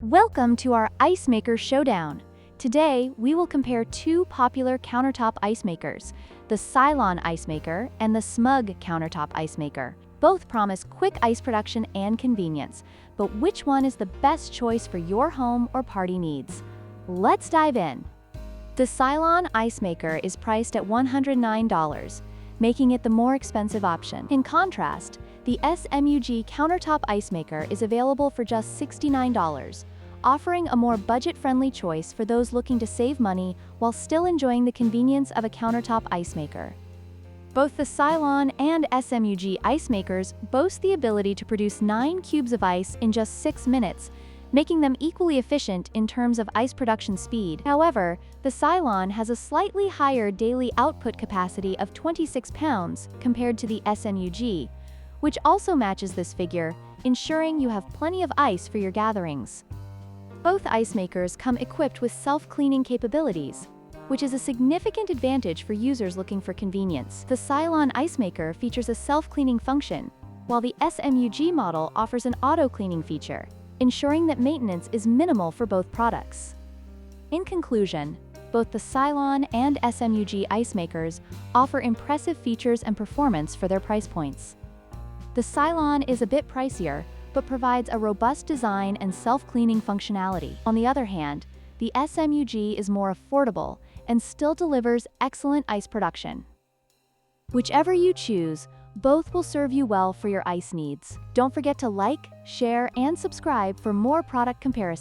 Welcome to our Ice Maker Showdown. Today, we will compare two popular countertop ice makers, the Silonn Ice Maker and the SMUG Countertop Ice Maker. Both promise quick ice production and convenience, but which one is the best choice for your home or party needs? Let's dive in. The Silonn Ice Maker is priced at $109, making it the more expensive option. In contrast, the SMUG Countertop Ice Maker is available for just $69, offering a more budget-friendly choice for those looking to save money while still enjoying the convenience of a countertop ice maker. Both the Silonn and SMUG ice makers boast the ability to produce 9 cubes of ice in just 6 minutes, making them equally efficient in terms of ice production speed. However, the Silonn has a slightly higher daily output capacity of 26 pounds compared to the SMUG, which also matches this figure, ensuring you have plenty of ice for your gatherings. Both ice makers come equipped with self-cleaning capabilities, which is a significant advantage for users looking for convenience. The Silonn Ice Maker features a self-cleaning function, while the SMUG model offers an auto-cleaning feature, ensuring that maintenance is minimal for both products. In conclusion, both the Silonn and SMUG ice makers offer impressive features and performance for their price points. The Silonn is a bit pricier, but provides a robust design and self-cleaning functionality. On the other hand, the SMUG is more affordable and still delivers excellent ice production. Whichever you choose, both will serve you well for your ice needs. Don't forget to like, share, and subscribe for more product comparisons.